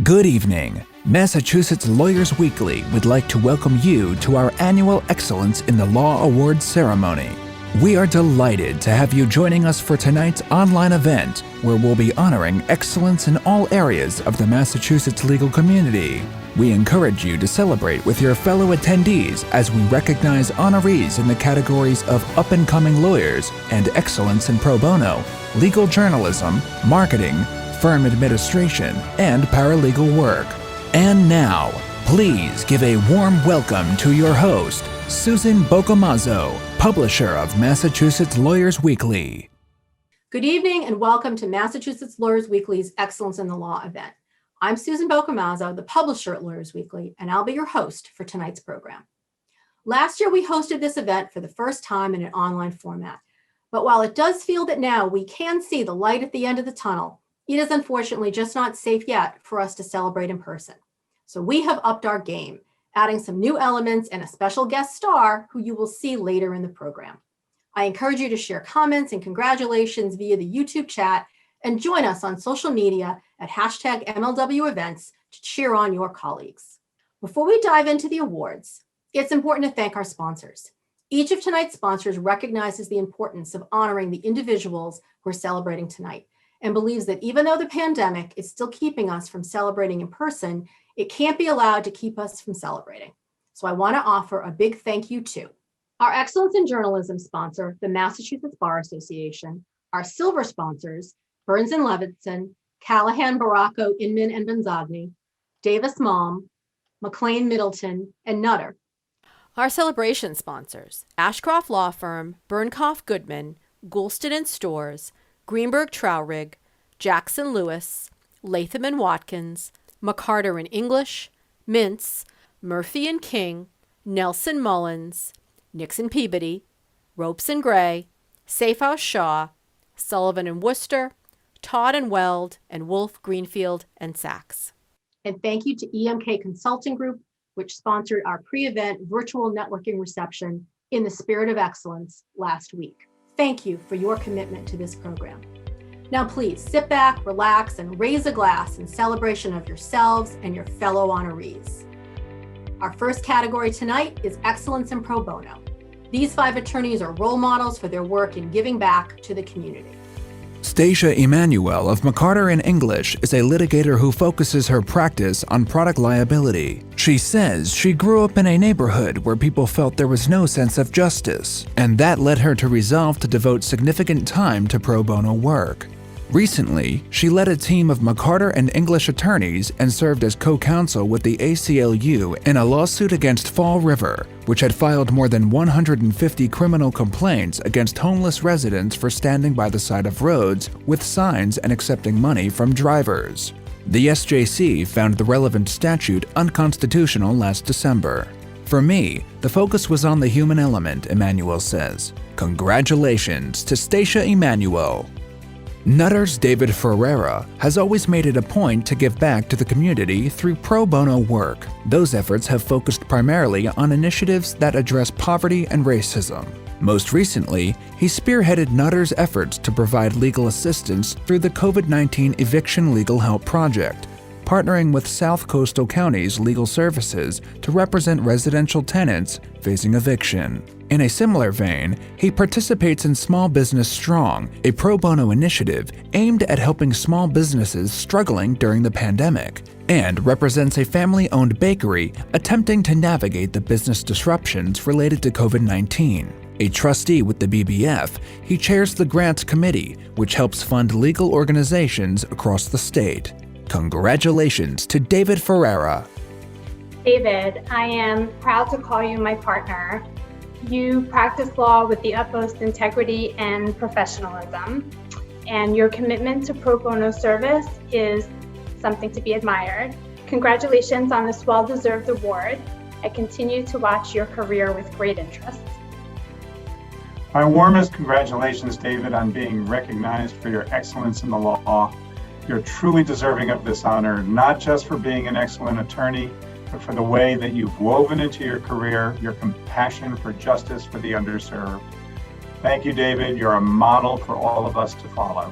Good evening. Massachusetts Lawyers Weekly would like to welcome you to our annual Excellence in the Law Awards ceremony. We are delighted to have you joining us for tonight's online event, where we'll be honoring excellence in all areas of the Massachusetts legal community. We encourage you to celebrate with your fellow attendees as we recognize honorees in the categories of up-and-coming lawyers and excellence in pro bono, legal journalism, marketing, firm administration, and paralegal work. And now, please give a warm welcome to your host, Susan Bocamazzo, publisher of Massachusetts Lawyers Weekly. Good evening and welcome to Massachusetts Lawyers Weekly's Excellence in the Law event. I'm Susan Bocamazzo, the publisher at Lawyers Weekly, and I'll be your host for tonight's program. Last year, we hosted this event for the first time in an online format. But while it does feel that now we can see the light at the end of the tunnel, it is unfortunately just not safe yet for us to celebrate in person. So we have upped our game, adding some new elements and a special guest star who you will see later in the program. I encourage you to share comments and congratulations via the YouTube chat and join us on social media at #MLW events to cheer on your colleagues. Before we dive into the awards, it's important to thank our sponsors. Each of tonight's sponsors recognizes the importance of honoring the individuals we're celebrating tonight, and believes that even though the pandemic is still keeping us from celebrating in person, it can't be allowed to keep us from celebrating. So I want to offer a big thank you to our Excellence in Journalism sponsor, the Massachusetts Bar Association, our silver sponsors, Burns & Levinson, Callahan, Baracco, Inman, and Benzogny, Davis Malm, McLean Middleton, and Nutter. Our celebration sponsors, Ashcroft Law Firm, Burnkoff Goodman, Goulston & Stores, Greenberg Trowrig, Jackson Lewis, Latham & Watkins, McCarter & English, Mintz, Murphy & King, Nelson Mullins, Nixon Peabody, Ropes & Gray, Safehouse Shaw, Sullivan & Worcester, Todd & Weld, and Wolf, Greenfield & Sachs. And thank you to EMK Consulting Group, which sponsored our pre-event virtual networking reception in the spirit of excellence last week. Thank you for your commitment to this program. Now please sit back, relax, and raise a glass in celebration of yourselves and your fellow honorees. Our first category tonight is Excellence in Pro Bono. These 5 attorneys are role models for their work in giving back to the community. Stacia Emanuel of McCarter & English is a litigator who focuses her practice on product liability. She says she grew up in a neighborhood where people felt there was no sense of justice, and that led her to resolve to devote significant time to pro bono work. Recently, she led a team of McCarter & English attorneys and served as co-counsel with the ACLU in a lawsuit against Fall River, which had filed more than 150 criminal complaints against homeless residents for standing by the side of roads with signs and accepting money from drivers. The SJC found the relevant statute unconstitutional last December. For me, the focus was on the human element, Emanuel says. Congratulations to Stacia Emanuel. Nutter's David Ferreira has always made it a point to give back to the community through pro bono work. Those efforts have focused primarily on initiatives that address poverty and racism. Most recently, he spearheaded Nutter's efforts to provide legal assistance through the COVID-19 Eviction Legal Help Project, partnering with South Coastal County's legal services to represent residential tenants facing eviction. In a similar vein, he participates in Small Business Strong, a pro bono initiative aimed at helping small businesses struggling during the pandemic, and represents a family-owned bakery attempting to navigate the business disruptions related to COVID-19. A trustee with the BBF, he chairs the Grants Committee, which helps fund legal organizations across the state. Congratulations to David Ferreira. David, I am proud to call you my partner. You practice law with the utmost integrity and professionalism, and your commitment to pro bono service is something to be admired. Congratulations on this well-deserved award. I continue to watch your career with great interest. My warmest congratulations, David, on being recognized for your excellence in the law. You're truly deserving of this honor, not just for being an excellent attorney, but for the way that you've woven into your career your compassion for justice for the underserved. Thank you, David. You're a model for all of us to follow.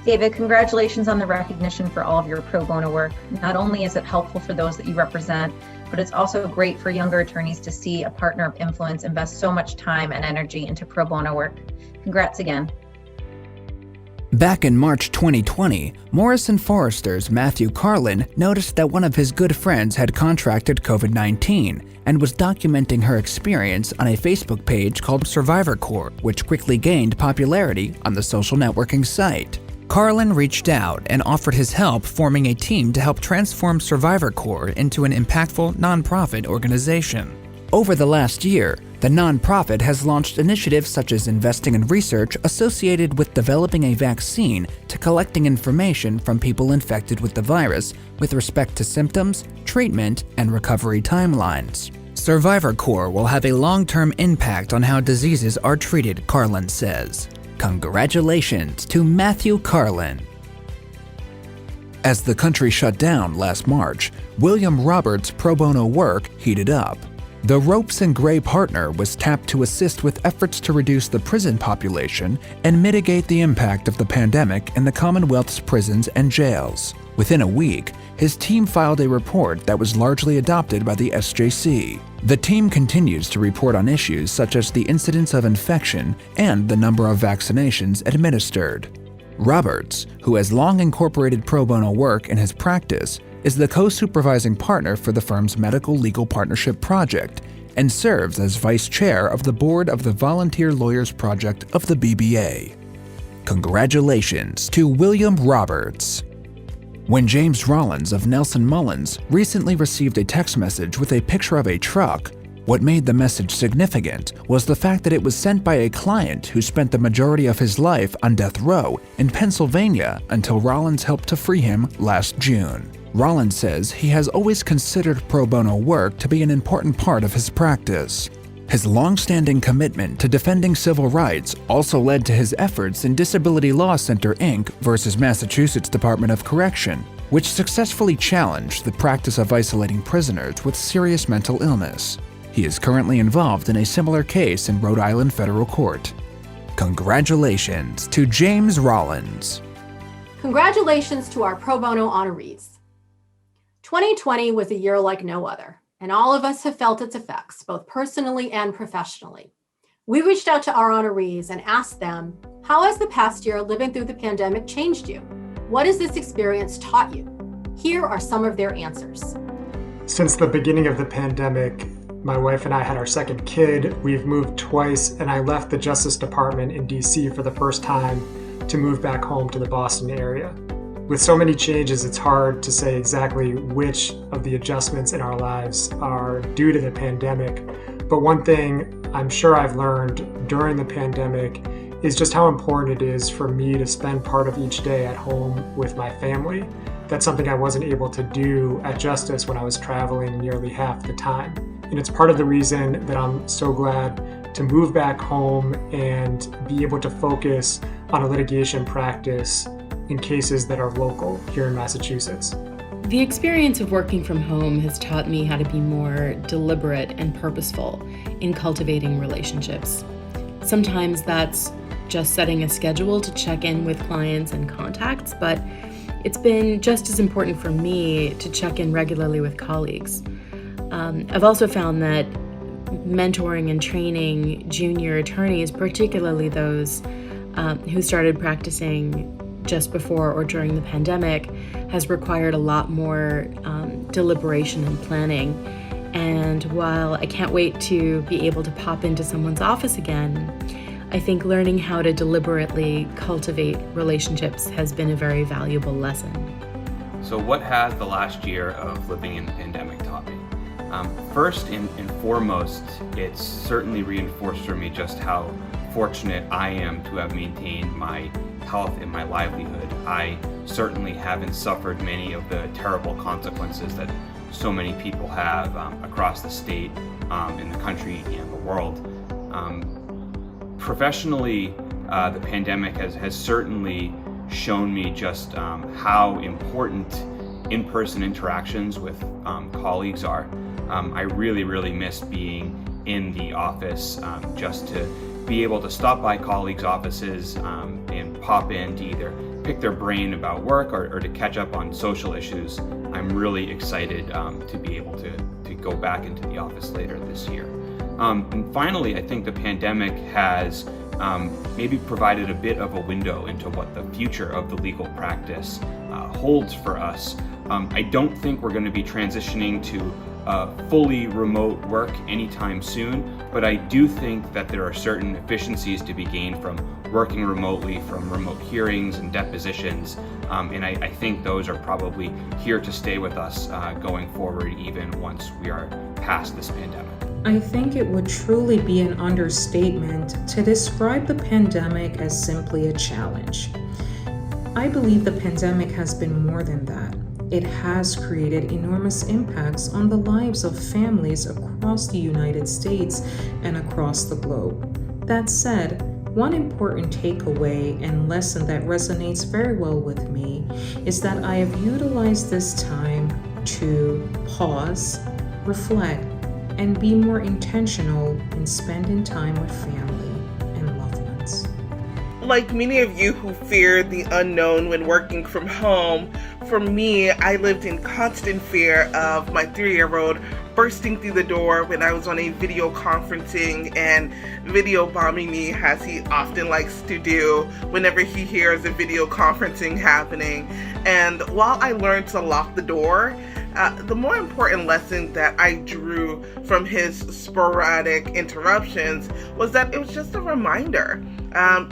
David, congratulations on the recognition for all of your pro bono work. Not only is it helpful for those that you represent, but it's also great for younger attorneys to see a partner of influence invest so much time and energy into pro bono work. Congrats again. Back in March 2020, Morrison Forrester's Matthew Carlin noticed that one of his good friends had contracted COVID-19 and was documenting her experience on a Facebook page called Survivor Corps, which quickly gained popularity on the social networking site. Carlin reached out and offered his help forming a team to help transform Survivor Corps into an impactful nonprofit organization. Over the last year, the nonprofit has launched initiatives such as investing in research associated with developing a vaccine to collecting information from people infected with the virus with respect to symptoms, treatment, and recovery timelines. Survivor Corps will have a long-term impact on how diseases are treated, Carlin says. Congratulations to Matthew Carlin. As the country shut down last March, William Roberts' pro bono work heated up. The Ropes and Gray partner was tapped to assist with efforts to reduce the prison population and mitigate the impact of the pandemic in the Commonwealth's prisons and jails. Within a week, his team filed a report that was largely adopted by the SJC. The team continues to report on issues such as the incidence of infection and the number of vaccinations administered. Roberts, who has long incorporated pro bono work in his practice, is the co-supervising partner for the firm's Medical Legal Partnership Project and serves as vice chair of the board of the Volunteer Lawyers Project of the BBA. Congratulations to William Roberts. When James Rollins of Nelson Mullins recently received a text message with a picture of a truck, what made the message significant was the fact that it was sent by a client who spent the majority of his life on death row in Pennsylvania until Rollins helped to free him last June. Rollins says he has always considered pro bono work to be an important part of his practice. His long-standing commitment to defending civil rights also led to his efforts in Disability Law Center, Inc. versus Massachusetts Department of Correction, which successfully challenged the practice of isolating prisoners with serious mental illness. He is currently involved in a similar case in Rhode Island Federal Court. Congratulations to James Rollins. Congratulations to our pro bono honorees. 2020 was a year like no other, and all of us have felt its effects, both personally and professionally. We reached out to our honorees and asked them, how has the past year living through the pandemic changed you? What has this experience taught you? Here are some of their answers. Since the beginning of the pandemic, my wife and I had our second kid. We've moved twice, and I left the Justice Department in DC for the first time to move back home to the Boston area. With so many changes, it's hard to say exactly which of the adjustments in our lives are due to the pandemic. But one thing I'm sure I've learned during the pandemic is just how important it is for me to spend part of each day at home with my family. That's something I wasn't able to do at Justice when I was traveling nearly half the time. And it's part of the reason that I'm so glad to move back home and be able to focus on a litigation practice in cases that are local here in Massachusetts. The experience of working from home has taught me how to be more deliberate and purposeful in cultivating relationships. Sometimes that's just setting a schedule to check in with clients and contacts, but it's been just as important for me to check in regularly with colleagues. I've also found that mentoring and training junior attorneys, particularly those who started practicing just before or during the pandemic, has required a lot more deliberation and planning. And while I can't wait to be able to pop into someone's office again, I think learning how to deliberately cultivate relationships has been a very valuable lesson. So what has the last year of living in the pandemic taught me? First and foremost, it's certainly reinforced for me just how fortunate I am to have maintained my health and my livelihood. I certainly haven't suffered many of the terrible consequences that so many people have across the state, in the country, and the world. Professionally, the pandemic has certainly shown me just how important in-person interactions with colleagues are. I really miss being in the office, just to be able to stop by colleagues' offices and pop in to either pick their brain about work or to catch up on social issues, I'm really excited to be able to go back into the office later this year. And finally, I think the pandemic has maybe provided a bit of a window into what the future of the legal practice holds for us. I don't think we're going to be transitioning to fully remote work anytime soon, but I do think that there are certain efficiencies to be gained from working remotely, from remote hearings and depositions, and I think those are probably here to stay with us going forward, even once we are past this pandemic. I think it would truly be an understatement to describe the pandemic as simply a challenge. I believe the pandemic has been more than that. It has created enormous impacts on the lives of families across the United States and across the globe. That said, one important takeaway and lesson that resonates very well with me is that I have utilized this time to pause, reflect, and be more intentional in spending time with family and loved ones. Like many of you who fear the unknown when working from home, for me, I lived in constant fear of my 3-year-old bursting through the door when I was on a video conferencing and video bombing me, as he often likes to do whenever he hears a video conferencing happening. And while I learned to lock the door, the more important lesson that I drew from his sporadic interruptions was that it was just a reminder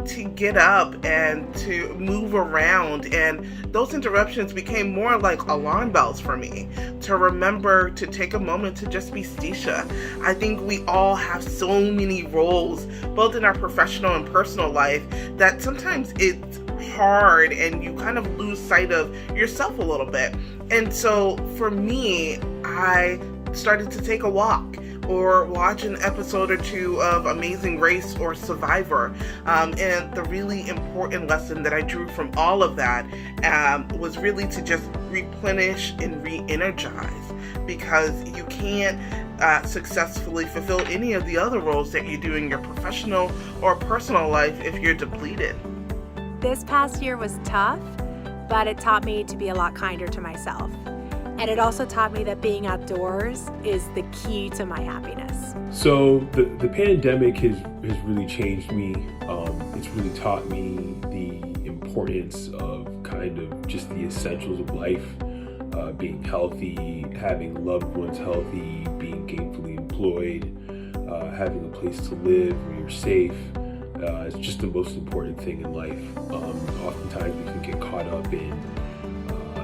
to get up and to move around, and those interruptions became more like alarm bells for me to remember to take a moment to just be Stisha. I think we all have so many roles, both in our professional and personal life, that sometimes it's hard and you kind of lose sight of yourself a little bit. And so for me, I started to take a walk or watch an episode or two of Amazing Race or Survivor. And the really important lesson that I drew from all of that was really to just replenish and re-energize, because you can't successfully fulfill any of the other roles that you do in your professional or personal life if you're depleted. This past year was tough, but it taught me to be a lot kinder to myself. And it also taught me that being outdoors is the key to my happiness. So the pandemic has really changed me. It's really taught me the importance of kind of just the essentials of life, being healthy, having loved ones healthy, being gainfully employed, having a place to live where you're safe. It's just the most important thing in life. Oftentimes we can get caught up in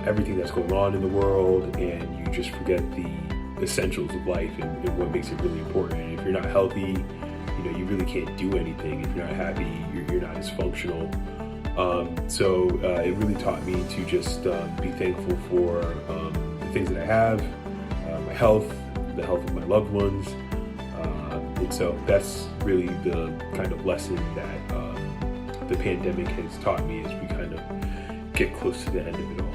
everything that's going on in the world, and you just forget the essentials of life and what makes it really important. And if you're not healthy, you really can't do anything. If you're not happy, you're not as functional. So it really taught me to just be thankful for the things that I have, my health, the health of my loved ones. And so that's really the kind of lesson that the pandemic has taught me as we kind of get close to the end of it all.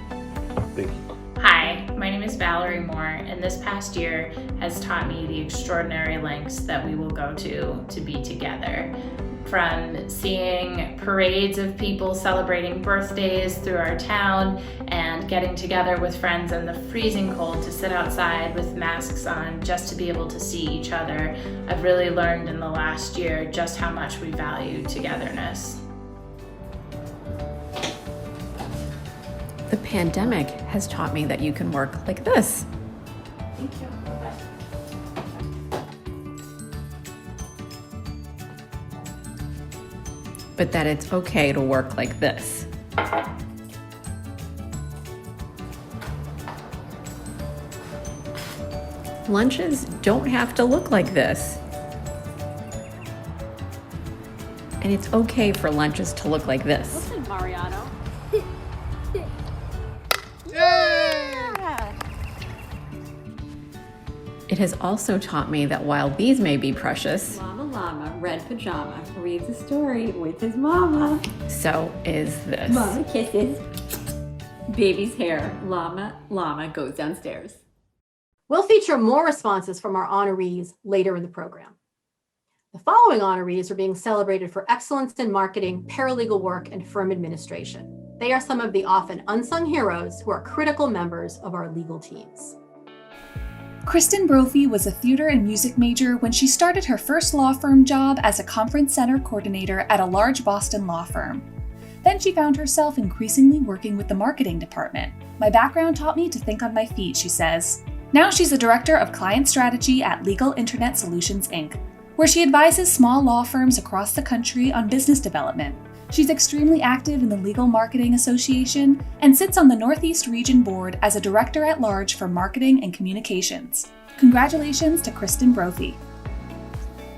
Thank you. Hi, my name is Valerie Moore, and this past year has taught me the extraordinary lengths that we will go to be together. From seeing parades of people celebrating birthdays through our town and getting together with friends in the freezing cold to sit outside with masks on just to be able to see each other, I've really learned in the last year just how much we value togetherness. The pandemic has taught me that you can work like this. Thank you. But that it's okay to work like this. Lunches don't have to look like this. And it's okay for lunches to look like this. Listen, Mariano. It has also taught me that while these may be precious, Llama, red pajama, reads a story with his mama. so is this. Mama kisses baby's hair. Llama goes downstairs. We'll feature more responses from our honorees later in the program. The following honorees are being celebrated for excellence in marketing, paralegal work, and firm administration. They are some of the often unsung heroes who are critical members of our legal teams. Kristen Brophy was a theater and music major when she started her first law firm job as a conference center coordinator at a large Boston law firm. Then she found herself increasingly working with the marketing department. My background taught me to think on my feet, she says. Now she's the director of client strategy at Legal Internet Solutions, Inc., where she advises small law firms across the country on business development. She's extremely active in the Legal Marketing Association and sits on the Northeast Region Board as a director at large for marketing and communications. Congratulations to Kristen Brophy.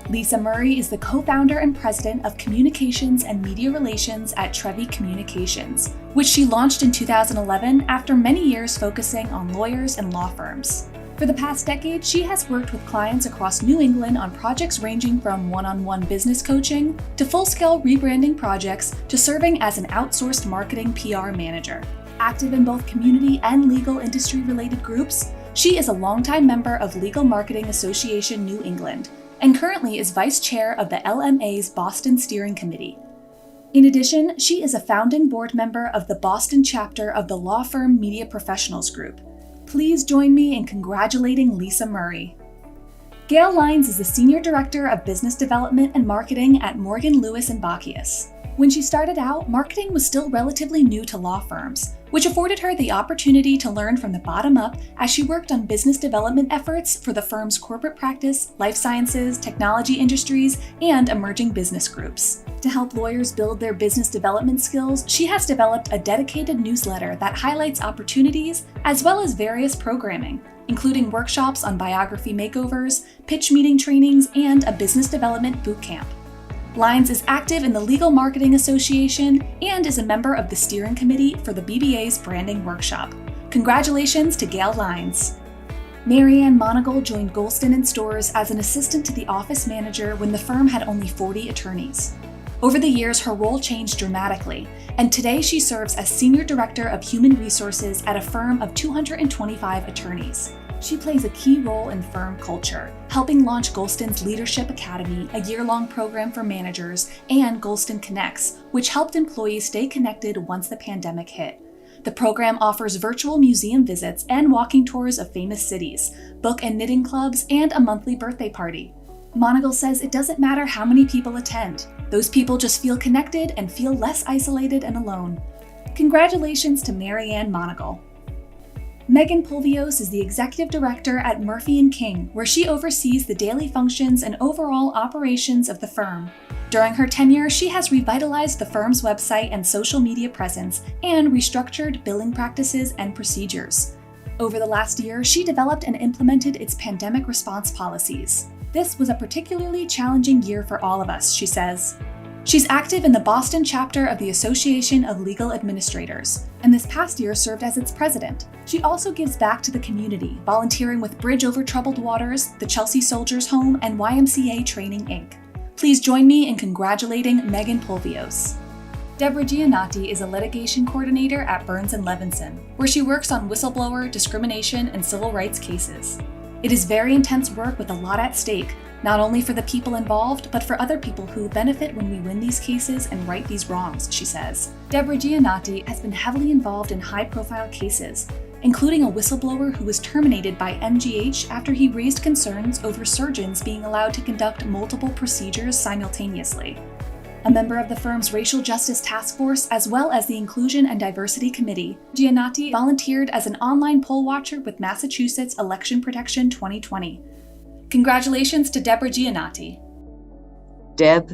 Lisa Murray is the co-founder and president of Communications and Media Relations at Trevi Communications, which she launched in 2011 after many years focusing on lawyers and law firms. For the past decade, she has worked with clients across New England on projects ranging from one-on-one business coaching to full-scale rebranding projects to serving as an outsourced marketing PR manager. Active in both community and legal industry-related groups, she is a longtime member of Legal Marketing Association New England, and currently is vice chair of the LMA's Boston Steering Committee. In addition, she is a founding board member of the Boston chapter of the law firm Media Professionals Group. Please join me in congratulating Lisa Murray. Gail Lyons is the Senior Director of Business Development and Marketing at Morgan, Lewis & Bockius. When she started out, marketing was still relatively new to law firms, which afforded her the opportunity to learn from the bottom up as she worked on business development efforts for the firm's corporate practice, life sciences, technology industries, and emerging business groups. To help lawyers build their business development skills, she has developed a dedicated newsletter that highlights opportunities as well as various programming, including workshops on biography makeovers, pitch meeting trainings, and a business development boot camp. Lyons is active in the Legal Marketing Association and is a member of the steering committee for the BBA's branding workshop. Congratulations to Gail Lyons. Marianne Monagle joined Golston & Stores as an assistant to the office manager when the firm had only 40 attorneys. Over the years, her role changed dramatically, and today she serves as Senior Director of Human Resources at a firm of 225 attorneys. She plays a key role in firm culture, helping launch Golston's Leadership Academy, a year-long program for managers, and Golston Connects, which helped employees stay connected once the pandemic hit. The program offers virtual museum visits and walking tours of famous cities, book and knitting clubs, and a monthly birthday party. Monagle says it doesn't matter how many people attend. Those people just feel connected and feel less isolated and alone. Congratulations to Marianne Monagle. Megan Pulvios is the executive director at Murphy & King, where she oversees the daily functions and overall operations of the firm. During her tenure, she has revitalized the firm's website and social media presence and restructured billing practices and procedures. Over the last year, she developed and implemented its pandemic response policies. This was a particularly challenging year for all of us, she says. She's active in the Boston chapter of the Association of Legal Administrators, and this past year served as its president. She also gives back to the community, volunteering with Bridge Over Troubled Waters, the Chelsea Soldiers Home, and YMCA Training, Inc. Please join me in congratulating Megan Pulvios. Deborah Giannotti is a litigation coordinator at Burns & Levinson, where she works on whistleblower, discrimination, and civil rights cases. It is very intense work with a lot at stake, not only for the people involved, but for other people who benefit when we win these cases and right these wrongs, she says. Deborah Giannotti has been heavily involved in high-profile cases, including a whistleblower who was terminated by MGH after he raised concerns over surgeons being allowed to conduct multiple procedures simultaneously. A member of the firm's Racial Justice Task Force, as well as the Inclusion and Diversity Committee, Giannotti volunteered as an online poll watcher with Massachusetts Election Protection 2020. Congratulations to Deborah Giannotti. Deb,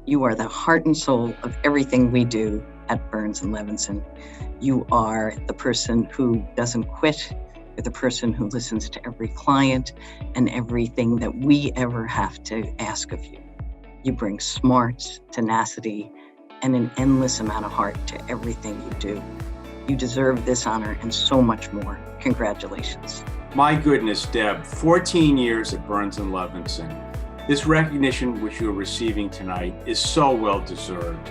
you are the heart and soul of everything we do at Burns & Levinson. You are the person who doesn't quit. You're the person who listens to every client and everything that we ever have to ask of you. You bring smarts, tenacity, and an endless amount of heart to everything you do. You deserve this honor and so much more. Congratulations. My goodness, Deb, 14 years at Burns & Levinson. This recognition which you are receiving tonight is so well deserved.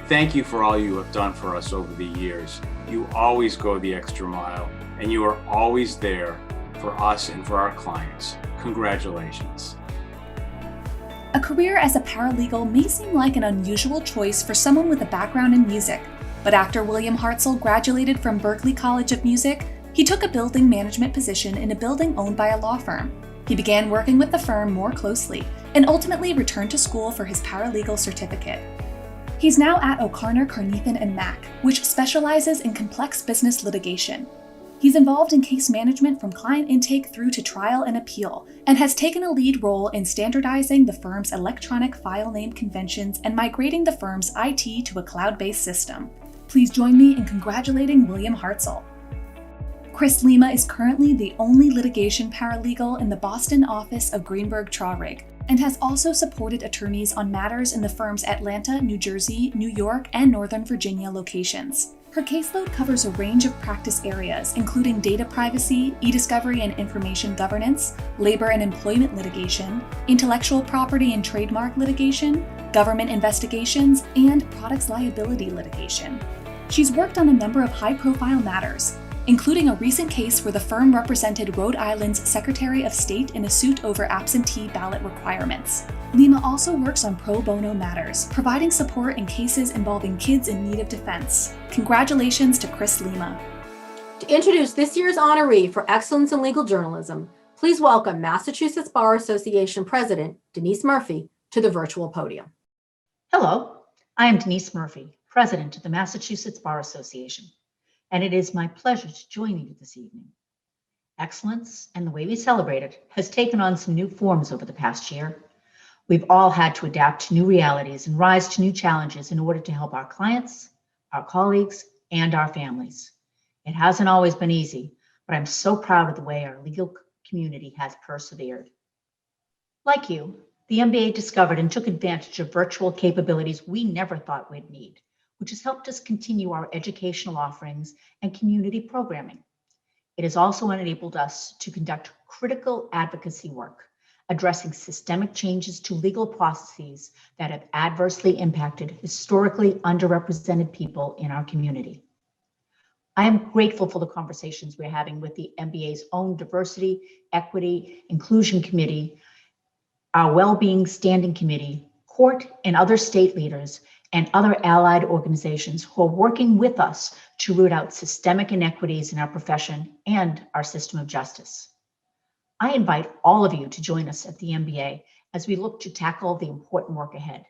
Thank you for all you have done for us over the years. You always go the extra mile, and you are always there for us and for our clients. Congratulations. A career as a paralegal may seem like an unusual choice for someone with a background in music, But after William Hartzell graduated from Berklee College of Music, he took a building management position in a building owned by a law firm. He began working with the firm more closely and ultimately returned to school for his paralegal certificate. He's now at O'Connor, Carnathan & Mack, which specializes in complex business litigation. He's involved in case management from client intake through to trial and appeal, and has taken a lead role in standardizing the firm's electronic file name conventions and migrating the firm's IT to a cloud-based system. Please join me in congratulating William Hartzell. Chris Lima is currently the only litigation paralegal in the Boston office of Greenberg Traurig, and has also supported attorneys on matters in the firm's Atlanta, New Jersey, New York, and Northern Virginia locations. Her caseload covers a range of practice areas, including data privacy, e-discovery and information governance, labor and employment litigation, intellectual property and trademark litigation, government investigations, and products liability litigation. She's worked on a number of high-profile matters, including a recent case where the firm represented Rhode Island's Secretary of State in a suit over absentee ballot requirements. Lima also works on pro bono matters, providing support in cases involving kids in need of defense. Congratulations to Chris Lima. To introduce this year's honoree for excellence in legal journalism, please welcome Massachusetts Bar Association President Denise Murphy to the virtual podium. Hello, I am Denise Murphy, President of the Massachusetts Bar Association, and it is my pleasure to join you this evening. Excellence and the way we celebrate it has taken on some new forms over the past year. We've all had to adapt to new realities and rise to new challenges in order to help our clients, our colleagues, and our families. It hasn't always been easy, but I'm so proud of the way our legal community has persevered. Like you, the MBA discovered and took advantage of virtual capabilities we never thought we'd need, which has helped us continue our educational offerings and community programming. It has also enabled us to conduct critical advocacy work, addressing systemic changes to legal processes that have adversely impacted historically underrepresented people in our community. I am grateful for the conversations we're having with the MBA's own Diversity, Equity, Inclusion Committee, our Wellbeing Standing Committee, court and other state leaders, and other allied organizations who are working with us to root out systemic inequities in our profession and our system of justice. I invite all of you to join us at the MBA as we look to tackle the important work ahead.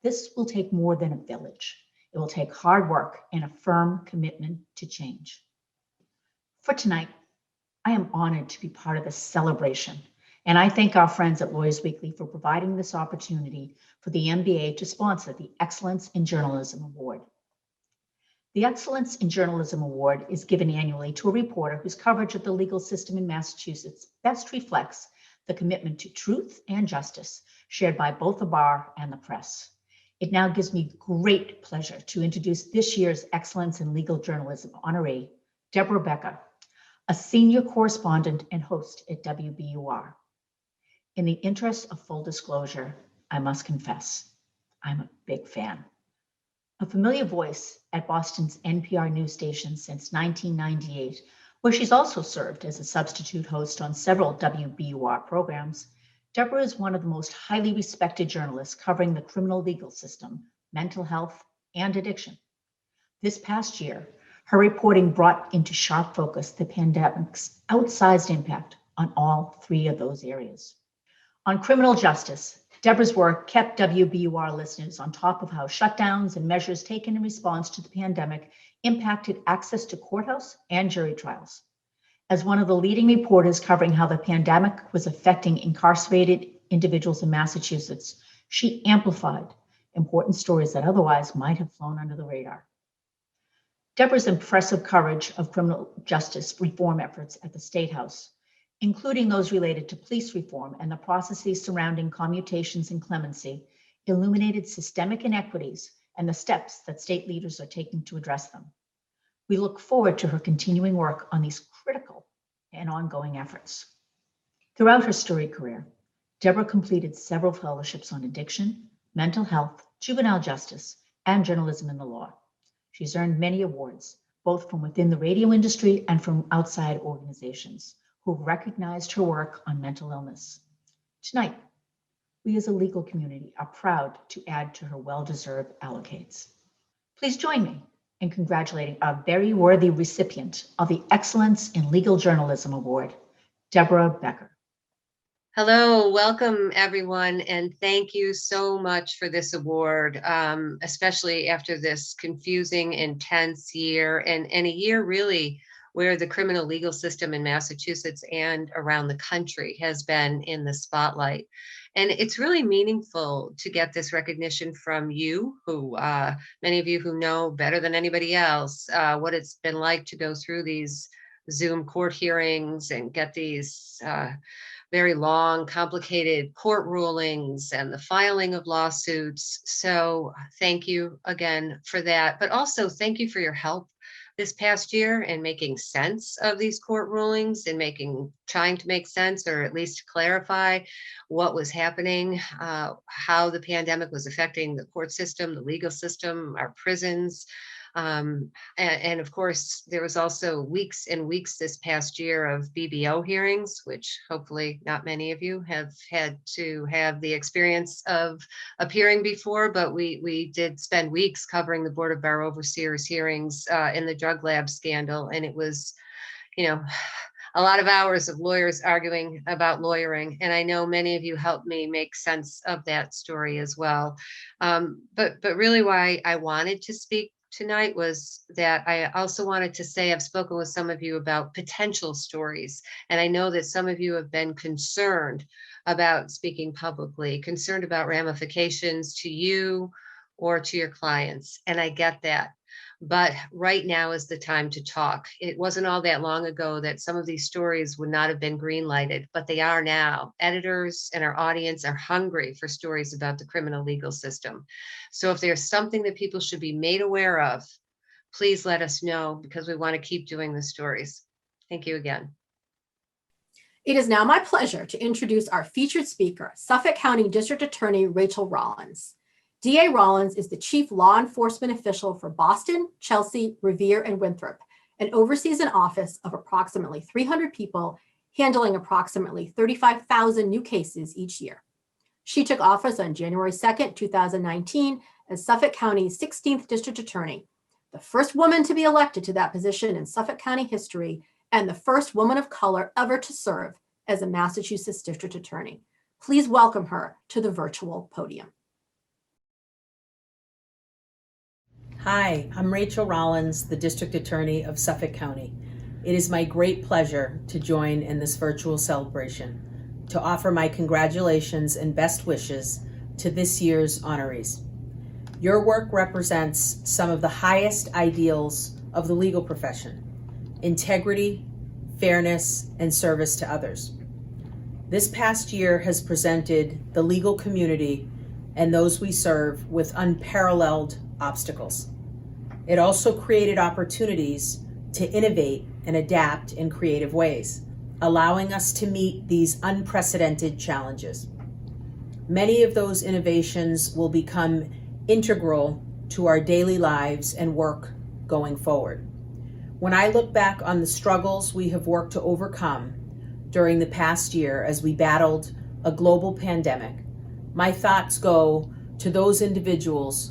This will take more than a village. It will take hard work and a firm commitment to change. For tonight, I am honored to be part of this celebration, and I thank our friends at Lawyers Weekly for providing this opportunity for the MBA to sponsor the Excellence in Journalism Award. The Excellence in Journalism Award is given annually to a reporter whose coverage of the legal system in Massachusetts best reflects the commitment to truth and justice shared by both the bar and the press. It now gives me great pleasure to introduce this year's Excellence in Legal Journalism honoree, Deborah Becker, a senior correspondent and host at WBUR. In the interest of full disclosure, I must confess, I'm a big fan. A familiar voice at Boston's NPR news station since 1998, where she's also served as a substitute host on several WBUR programs, Deborah is one of the most highly respected journalists covering the criminal legal system, mental health, and addiction. This past year, her reporting brought into sharp focus the pandemic's outsized impact on all three of those areas. On criminal justice, Deborah's work kept WBUR listeners on top of how shutdowns and measures taken in response to the pandemic impacted access to courthouse and jury trials. As one of the leading reporters covering how the pandemic was affecting incarcerated individuals in Massachusetts, she amplified important stories that otherwise might have flown under the radar. Deborah's impressive coverage of criminal justice reform efforts at the State House, including those related to police reform and the processes surrounding commutations and clemency, illuminated systemic inequities and the steps that state leaders are taking to address them. We look forward to her continuing work on these critical and ongoing efforts. Throughout her storied career, Deborah completed several fellowships on addiction, mental health, juvenile justice, and journalism in the law. She's earned many awards, both from within the radio industry and from outside organizations who have recognized her work on mental illness. Tonight, we as a legal community are proud to add to her well-deserved accolades. Please join me in congratulating our very worthy recipient of the Excellence in Legal Journalism Award, Deborah Becker. Hello, welcome everyone, and thank you so much for this award, especially after this confusing, intense year, and a year really where the criminal legal system in Massachusetts and around the country has been in the spotlight. And it's really meaningful to get this recognition from you, who many of you who know better than anybody else what it's been like to go through these Zoom court hearings and get these very long, complicated court rulings and the filing of lawsuits. So thank you again for that, but also thank you for your help this past year in making sense of these court rulings and trying to make sense, or at least clarify what was happening, how the pandemic was affecting the court system, the legal system, our prisons. And of course, there was also weeks and weeks this past year of BBO hearings, which hopefully not many of you have had to have the experience of appearing before, but we did spend weeks covering the Board of Bar Overseers hearings in the drug lab scandal. And it was, a lot of hours of lawyers arguing about lawyering. And I know many of you helped me make sense of that story as well. But really why I wanted to speak tonight was that I also wanted to say, I've spoken with some of you about potential stories, and I know that some of you have been concerned about speaking publicly, concerned about ramifications to you or to your clients, and I get that. But right now is the time to talk. It wasn't all that long ago that some of these stories would not have been green lighted, but they are now. Editors and our audience are hungry for stories about the criminal legal system. So if there's something that people should be made aware of, please let us know, because we want to keep doing the stories. Thank you again. It is now my pleasure to introduce our featured speaker, Suffolk County District Attorney Rachel Rollins. DA Rollins is the chief law enforcement official for Boston, Chelsea, Revere, and Winthrop, and oversees an office of approximately 300 people, handling approximately 35,000 new cases each year. She took office on January 2nd, 2019, as Suffolk County's 16th district attorney, the first woman to be elected to that position in Suffolk County history, and the first woman of color ever to serve as a Massachusetts district attorney. Please welcome her to the virtual podium. Hi, I'm Rachel Rollins, the District Attorney of Suffolk County. It is my great pleasure to join in this virtual celebration, to offer my congratulations and best wishes to this year's honorees. Your work represents some of the highest ideals of the legal profession: integrity, fairness, and service to others. This past year has presented the legal community and those we serve with unparalleled obstacles. It also created opportunities to innovate and adapt in creative ways, allowing us to meet these unprecedented challenges. Many of those innovations will become integral to our daily lives and work going forward. When I look back on the struggles we have worked to overcome during the past year as we battled a global pandemic, my thoughts go to those individuals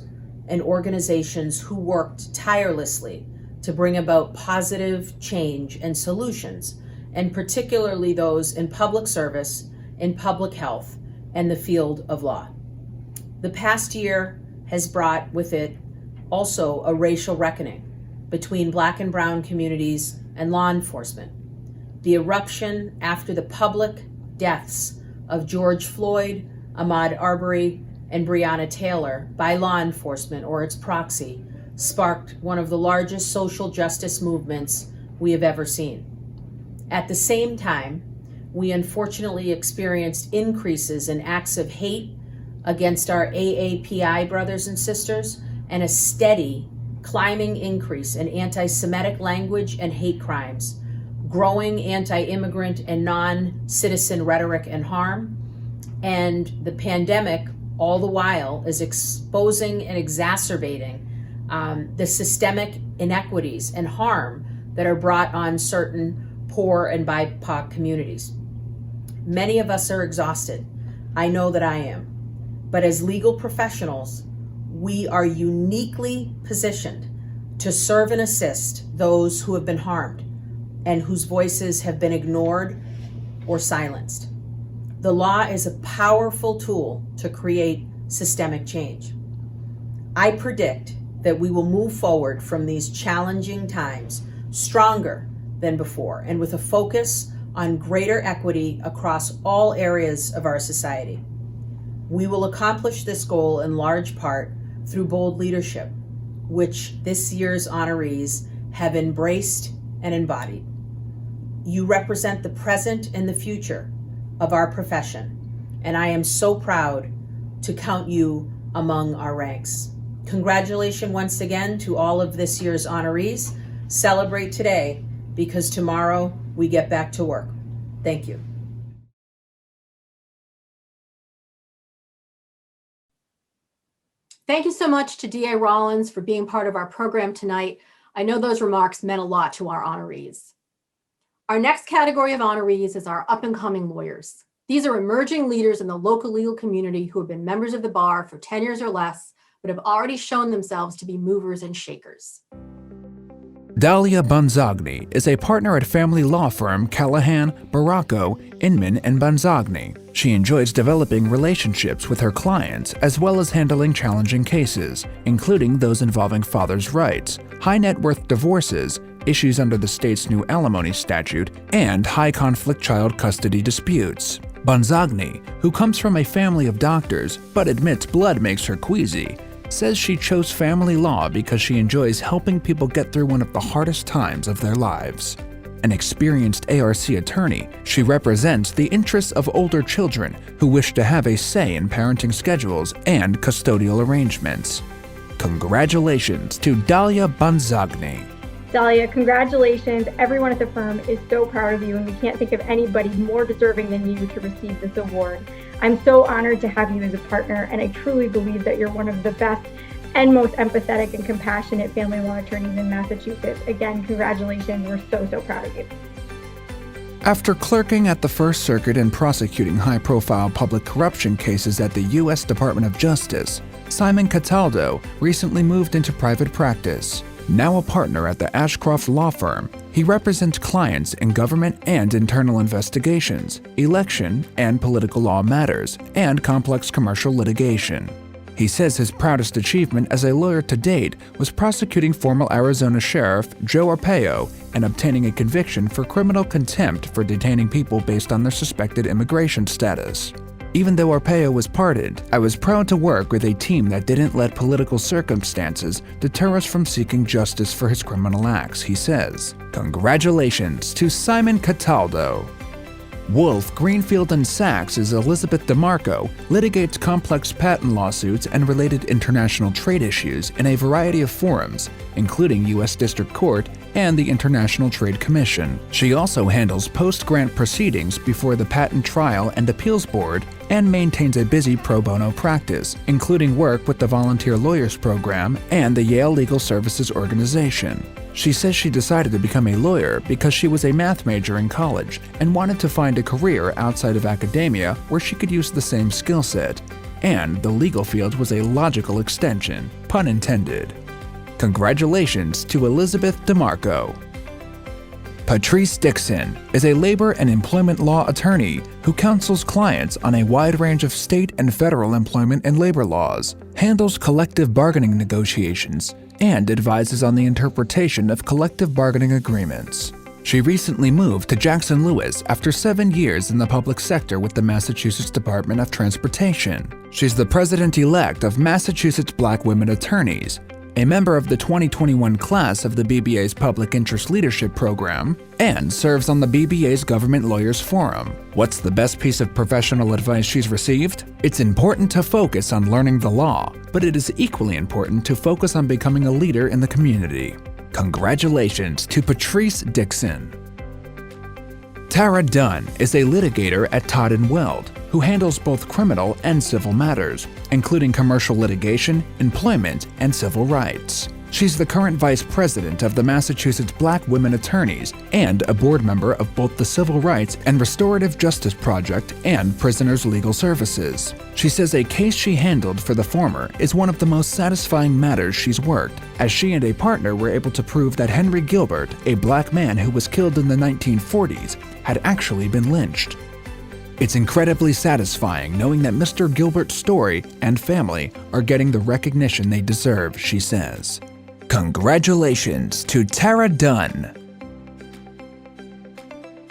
and organizations who worked tirelessly to bring about positive change and solutions, and particularly those in public service, in public health, and the field of law. The past year has brought with it also a racial reckoning between Black and Brown communities and law enforcement. The eruption after the public deaths of George Floyd, Ahmaud Arbery, and Breonna Taylor by law enforcement or its proxy sparked one of the largest social justice movements we have ever seen. At the same time, we unfortunately experienced increases in acts of hate against our AAPI brothers and sisters, and a steady climbing increase in anti-Semitic language and hate crimes, growing anti-immigrant and non-citizen rhetoric and harm, and the pandemic all the while is exposing and exacerbating the systemic inequities and harm that are brought on certain poor and BIPOC communities. Many of us are exhausted. I know that I am. But as legal professionals, we are uniquely positioned to serve and assist those who have been harmed and whose voices have been ignored or silenced. The law is a powerful tool to create systemic change. I predict that we will move forward from these challenging times stronger than before and with a focus on greater equity across all areas of our society. We will accomplish this goal in large part through bold leadership, which this year's honorees have embraced and embodied. You represent the present and the future of our profession, and I am so proud to count you among our ranks. Congratulations once again to all of this year's honorees. Celebrate today, because tomorrow we get back to work. Thank you. Thank you so much to DA Rollins for being part of our program tonight. I know those remarks meant a lot to our honorees. Our next category of honorees is our up-and-coming lawyers. These are emerging leaders in the local legal community who have been members of the bar for 10 years or less, but have already shown themselves to be movers and shakers. Dalia Bonzagni is a partner at family law firm Callahan, Baracco, Inman, and Bonzagni. She enjoys developing relationships with her clients as well as handling challenging cases, including those involving fathers' rights, high net worth divorces, issues under the state's new alimony statute, and high-conflict child custody disputes. Bonzagni, who comes from a family of doctors but admits blood makes her queasy, says she chose family law because she enjoys helping people get through one of the hardest times of their lives. An experienced ARC attorney, she represents the interests of older children who wish to have a say in parenting schedules and custodial arrangements. Congratulations to Dalia Bonzagni. Dalia, congratulations. Everyone at the firm is so proud of you, and we can't think of anybody more deserving than you to receive this award. I'm so honored to have you as a partner, and I truly believe that you're one of the best and most empathetic and compassionate family law attorneys in Massachusetts. Again, congratulations. We're so proud of you. After clerking at the First Circuit and prosecuting high-profile public corruption cases at the U.S. Department of Justice, Simon Cataldo recently moved into private practice. Now a partner at the Ashcroft Law Firm, he represents clients in government and internal investigations, election and political law matters, and complex commercial litigation. He says his proudest achievement as a lawyer to date was prosecuting former Arizona Sheriff Joe Arpaio and obtaining a conviction for criminal contempt for detaining people based on their suspected immigration status. Even though Arpaio was pardoned, I was proud to work with a team that didn't let political circumstances deter us from seeking justice for his criminal acts, he says. Congratulations to Simon Cataldo. Wolf, Greenfield & Sachs' Elizabeth DeMarco litigates complex patent lawsuits and related international trade issues in a variety of forums, including U.S. District Court and the International Trade Commission. She also handles post-grant proceedings before the Patent Trial and Appeals Board and maintains a busy pro bono practice, including work with the Volunteer Lawyers Program and the Yale Legal Services Organization. She says she decided to become a lawyer because she was a math major in college and wanted to find a career outside of academia where she could use the same skill set. And the legal field was a logical extension, pun intended. Congratulations to Elizabeth DeMarco. Patrice Dixon is a labor and employment law attorney who counsels clients on a wide range of state and federal employment and labor laws, handles collective bargaining negotiations, and advises on the interpretation of collective bargaining agreements. She recently moved to Jackson Lewis after 7 years in the public sector with the Massachusetts Department of Transportation. She's the president-elect of Massachusetts Black Women Attorneys, a member of the 2021 class of the BBA's Public Interest Leadership Program, and serves on the BBA's Government Lawyers Forum. What's the best piece of professional advice she's received? It's important to focus on learning the law, but it is equally important to focus on becoming a leader in the community. Congratulations to Patrice Dixon. Tara Dunn is a litigator at Todd & Weld, who handles both criminal and civil matters, including commercial litigation, employment, and civil rights. She's the current vice president of the Massachusetts Black Women Attorneys and a board member of both the Civil Rights and Restorative Justice Project and Prisoners Legal Services. She says a case she handled for the former is one of the most satisfying matters she's worked, as she and a partner were able to prove that Henry Gilbert, a black man who was killed in the 1940s, had actually been lynched. It's incredibly satisfying knowing that Mr. Gilbert's story and family are getting the recognition they deserve, she says. Congratulations to Tara Dunn.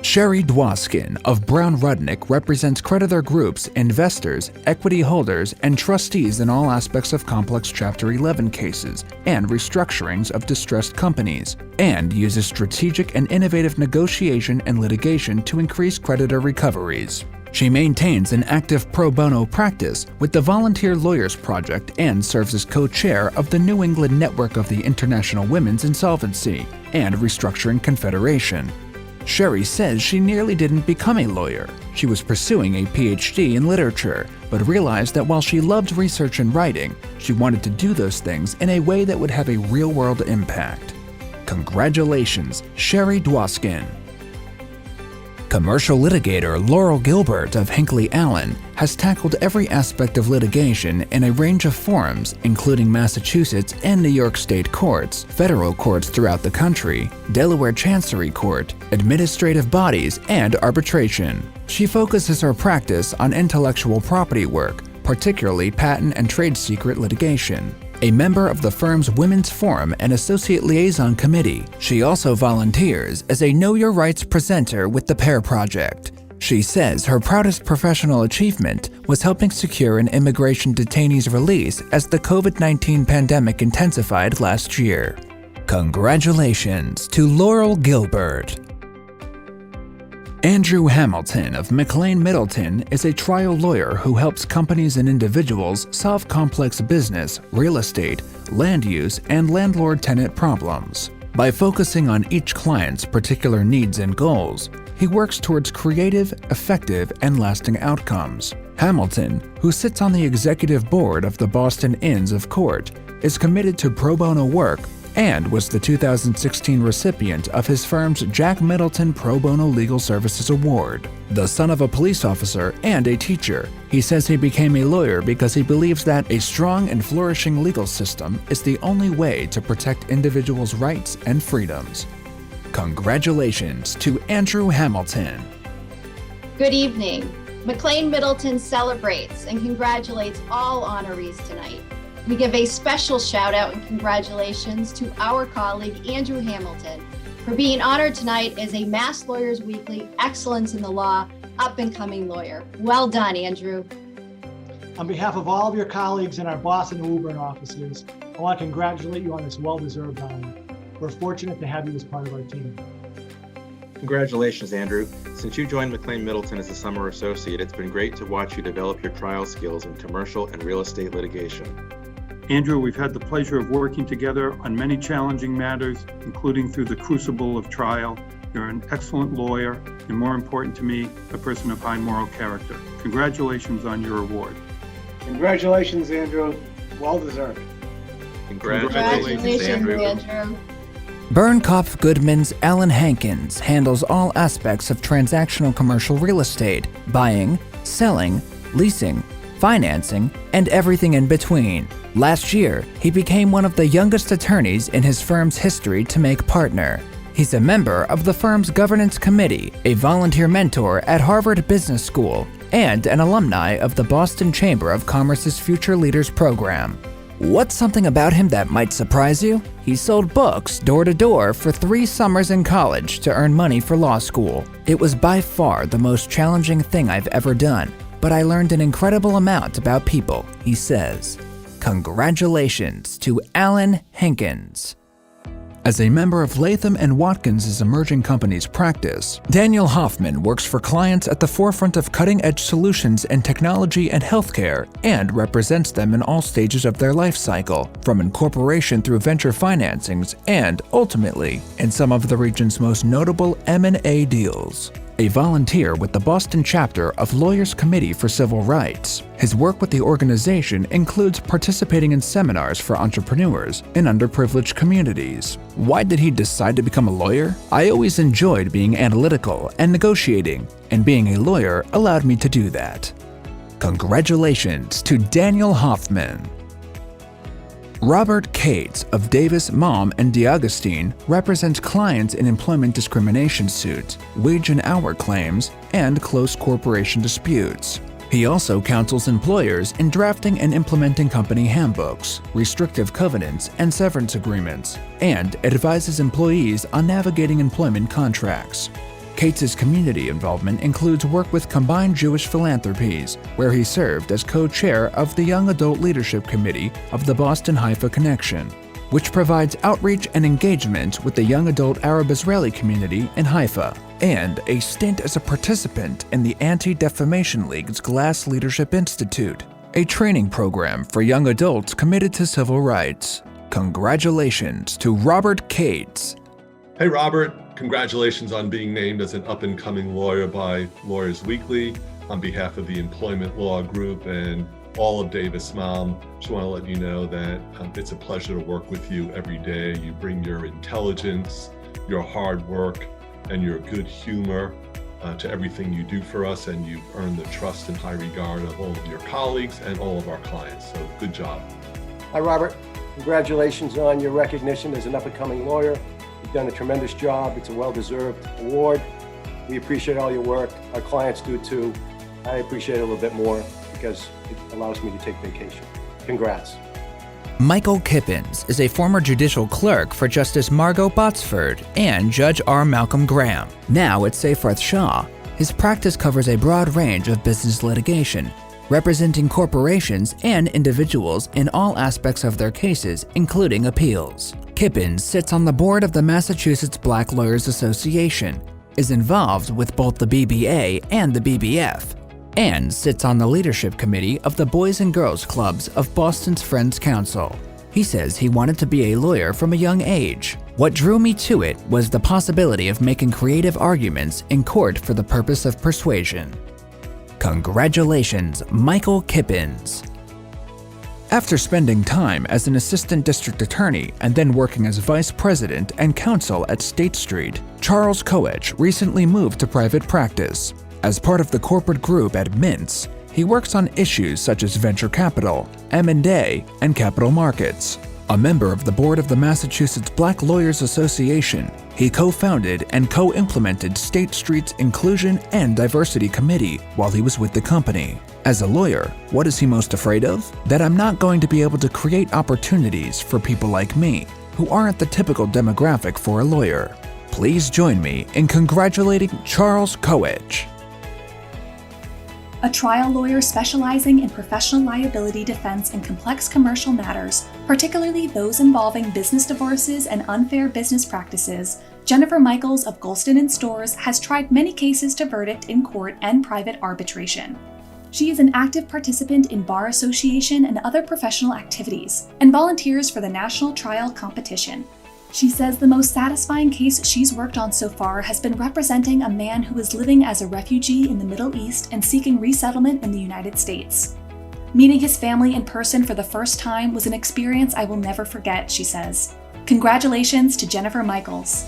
Sherry Dwoskin of Brown Rudnick represents creditor groups, investors, equity holders, and trustees in all aspects of complex Chapter 11 cases and restructurings of distressed companies, and uses strategic and innovative negotiation and litigation to increase creditor recoveries. She maintains an active pro bono practice with the Volunteer Lawyers Project and serves as co-chair of the New England Network of the International Women's Insolvency and Restructuring Confederation. Sherry says she nearly didn't become a lawyer. She was pursuing a PhD in literature, but realized that while she loved research and writing, she wanted to do those things in a way that would have a real-world impact. Congratulations, Sherry Dwoskin. Commercial litigator Laurel Gilbert of Hinckley Allen has tackled every aspect of litigation in a range of forums, including Massachusetts and New York state courts, federal courts throughout the country, Delaware Chancery Court, administrative bodies, and arbitration. She focuses her practice on intellectual property work, particularly patent and trade secret litigation. A member of the firm's Women's Forum and Associate Liaison Committee, she also volunteers as a Know Your Rights presenter with the PAIR Project. She says her proudest professional achievement was helping secure an immigration detainee's release as the COVID-19 pandemic intensified last year. Congratulations to Laurel Gilbert. Andrew Hamilton of McLean Middleton is a trial lawyer who helps companies and individuals solve complex business, real estate, land use, and landlord-tenant problems. By focusing on each client's particular needs and goals, he works towards creative, effective, and lasting outcomes. Hamilton, who sits on the executive board of the Boston Inns of Court, is committed to pro bono work and was the 2016 recipient of his firm's Jack Middleton Pro Bono Legal Services Award. The son of a police officer and a teacher, he says he became a lawyer because he believes that a strong and flourishing legal system is the only way to protect individuals' rights and freedoms. Congratulations to Andrew Hamilton. Good evening. McLean Middleton celebrates and congratulates all honorees tonight. We give a special shout out and congratulations to our colleague Andrew Hamilton for being honored tonight as a Mass Lawyers Weekly Excellence in the Law up and coming lawyer. Well done, Andrew. On behalf of all of your colleagues in our Boston and Woburn offices, I want to congratulate you on this well-deserved honor. We're fortunate to have you as part of our team. Congratulations, Andrew. Since you joined McLean Middleton as a summer associate, it's been great to watch you develop your trial skills in commercial and real estate litigation. Andrew, we've had the pleasure of working together on many challenging matters, including through the crucible of trial. You're an excellent lawyer, and more important to me, a person of high moral character. Congratulations on your award. Congratulations, Andrew. Well deserved. Congratulations, Andrew. Bernkopf Goodman's Alan Hankins handles all aspects of transactional commercial real estate, buying, selling, leasing, financing, and everything in between. Last year, he became one of the youngest attorneys in his firm's history to make partner. He's a member of the firm's governance committee, a volunteer mentor at Harvard Business School, and an alumni of the Boston Chamber of Commerce's Future Leaders program. What's something about him that might surprise you? He sold books door to door for 3 summers in college to earn money for law school. It was by far the most challenging thing I've ever done, but I learned an incredible amount about people, he says. Congratulations to Alan Hankins. As a member of Latham & Watkins' emerging company's practice, Daniel Hoffman works for clients at the forefront of cutting-edge solutions in technology and healthcare and represents them in all stages of their life cycle, from incorporation through venture financings and, ultimately, in some of the region's most notable M&A deals. a volunteer with the Boston chapter of Lawyers Committee for Civil Rights. His work with the organization includes participating in seminars for entrepreneurs in underprivileged communities. Why did he decide to become a lawyer? I always enjoyed being analytical and negotiating, and being a lawyer allowed me to do that. Congratulations to Daniel Hoffman. Robert Cates of Davis, Malm and D'Agostine represents clients in employment discrimination suits, wage and hour claims, and close corporation disputes. He also counsels employers in drafting and implementing company handbooks, restrictive covenants, and severance agreements, and advises employees on navigating employment contracts. Cates' community involvement includes work with Combined Jewish Philanthropies, where he served as co-chair of the Young Adult Leadership Committee of the Boston-Haifa Connection, which provides outreach and engagement with the young adult Arab-Israeli community in Haifa, and a stint as a participant in the Anti-Defamation League's Glass Leadership Institute, a training program for young adults committed to civil rights. Congratulations to Robert Cates. Hey Robert, congratulations on being named as an up-and-coming lawyer by Lawyers Weekly. On behalf of the Employment Law Group and all of Davis Malm, just want to let you know that it's a pleasure to work with you every day. You bring your intelligence, your hard work, and your good humor to everything you do for us, and you've earned the trust and high regard of all of your colleagues and all of our clients, so good job. Hi Robert, congratulations on your recognition as an up-and-coming lawyer. You've done a tremendous job. It's a well-deserved award. We appreciate all your work. Our clients do too. I appreciate it a little bit more because it allows me to take vacation. Congrats. Michael Kippens is a former judicial clerk for Justice Margot Botsford and Judge R. Malcolm Graham. Now at Seyfarth Shaw, his practice covers a broad range of business litigation, representing corporations and individuals in all aspects of their cases, including appeals. Kippens sits on the board of the Massachusetts Black Lawyers Association, is involved with both the BBA and the BBF, and sits on the leadership committee of the Boys and Girls Clubs of Boston's Friends Council. He says he wanted to be a lawyer from a young age. What drew me to it was the possibility of making creative arguments in court for the purpose of persuasion. Congratulations, Michael Kippens. After spending time as an assistant district attorney and then working as vice president and counsel at State Street, Charles Koech recently moved to private practice. As part of the corporate group at Mintz, he works on issues such as venture capital, M&A, and capital markets. A member of the board of the Massachusetts Black Lawyers Association, he co-founded and co-implemented State Street's Inclusion and Diversity Committee while he was with the company. As a lawyer, what is he most afraid of? That I'm not going to be able to create opportunities for people like me, who aren't the typical demographic for a lawyer. Please join me in congratulating Charles Koech. A trial lawyer specializing in professional liability defense in complex commercial matters, particularly those involving business divorces and unfair business practices, Jennifer Michaels of Golston & Storrs has tried many cases to verdict in court and private arbitration. She is an active participant in bar association and other professional activities, and volunteers for the National Trial Competition. She says the most satisfying case she's worked on so far has been representing a man who is living as a refugee in the Middle East and seeking resettlement in the United States. Meeting his family in person for the first time was an experience I will never forget, she says. Congratulations to Jennifer Michaels.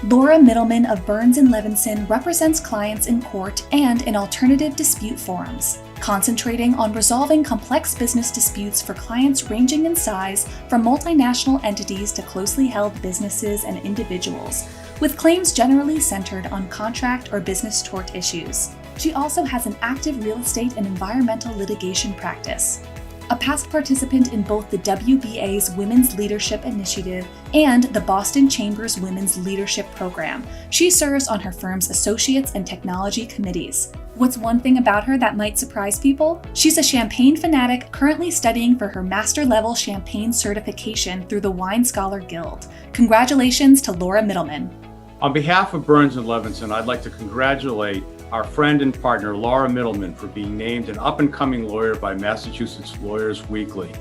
Laura Middleman of Burns & Levinson represents clients in court and in alternative dispute forums, concentrating on resolving complex business disputes for clients ranging in size from multinational entities to closely held businesses and individuals, with claims generally centered on contract or business tort issues. She also has an active real estate and environmental litigation practice. A past participant in both the WBA's Women's Leadership Initiative and the Boston Chamber's Women's Leadership Program, she serves on her firm's Associates and Technology Committees. What's one thing about her that might surprise people? She's a champagne fanatic currently studying for her master-level champagne certification through the Wine Scholar Guild. Congratulations to Laura Middleman. On behalf of Burns & Levinson, I'd like to congratulate our friend and partner Laura Middleman for being named an up-and-coming lawyer by Massachusetts Lawyers Weekly.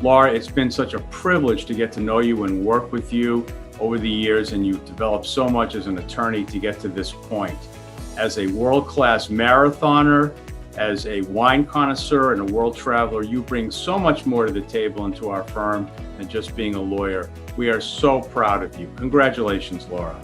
Laura, it's been such a privilege to get to know you and work with you. over the years, and you've developed so much as an attorney to get to this point. As a world-class marathoner, as a wine connoisseur and a world traveler, you bring so much more to the table and to our firm than just being a lawyer. We are so proud of you. Congratulations, Laura.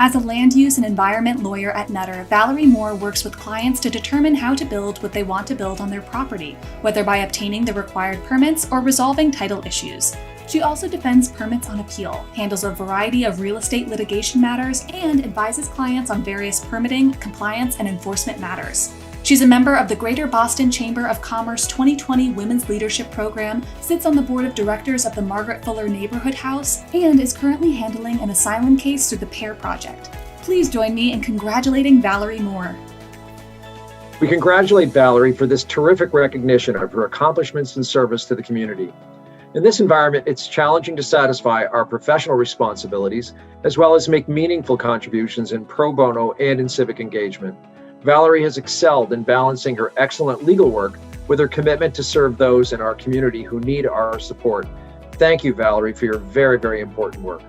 As a land use and environment lawyer at Nutter, Valerie Moore works with clients to determine how to build what they want to build on their property, whether by obtaining the required permits or resolving title issues. She also defends permits on appeal, handles a variety of real estate litigation matters, and advises clients on various permitting, compliance, and enforcement matters. She's a member of the Greater Boston Chamber of Commerce 2020 Women's Leadership Program, sits on the board of directors of the Margaret Fuller Neighborhood House, and is currently handling an asylum case through the PAIR Project. Please join me in congratulating Valerie Moore. We congratulate Valerie for this terrific recognition of her accomplishments and service to the community. In this environment, it's challenging to satisfy our professional responsibilities, as well as make meaningful contributions in pro bono and in civic engagement. Valerie has excelled in balancing her excellent legal work with her commitment to serve those in our community who need our support. Thank you, Valerie, for your very, very important work.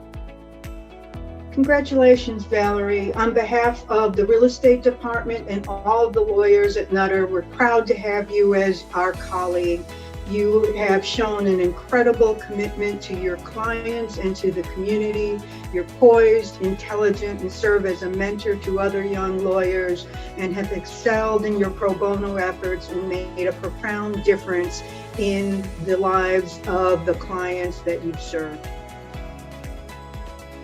Congratulations, Valerie. On behalf of the real estate department and all of the lawyers at Nutter, we're proud to have you as our colleague. You have shown an incredible commitment to your clients and to the community. You're poised, intelligent, and serve as a mentor to other young lawyers, and have excelled in your pro bono efforts and made a profound difference in the lives of the clients that you've served.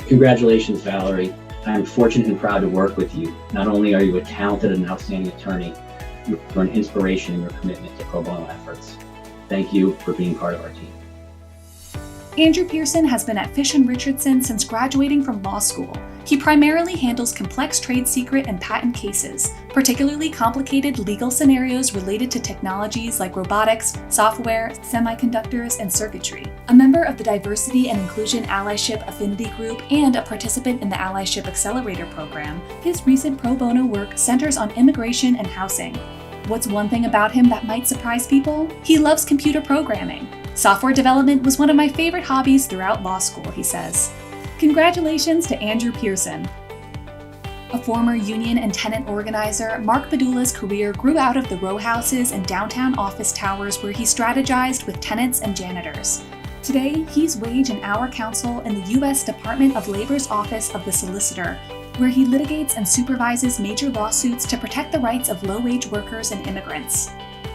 Congratulations, Valerie. I'm fortunate and proud to work with you. Not only are you a talented and outstanding attorney, you're an inspiration in your commitment to pro bono efforts. Thank you for being part of our team. Andrew Pearson has been at Fish & Richardson since graduating from law school. He primarily handles complex trade secret and patent cases, particularly complicated legal scenarios related to technologies like robotics, software, semiconductors, and circuitry. A member of the Diversity and Inclusion Allyship Affinity Group and a participant in the Allyship Accelerator program, his recent pro bono work centers on immigration and housing. What's one thing about him that might surprise people? He loves computer programming. Software development was one of my favorite hobbies throughout law school, he says. Congratulations to Andrew Pearson. A former union and tenant organizer, Mark Padula's career grew out of the row houses and downtown office towers where he strategized with tenants and janitors. Today, he's wage and hour counsel in the U.S. Department of Labor's Office of the Solicitor, where he litigates and supervises major lawsuits to protect the rights of low-wage workers and immigrants.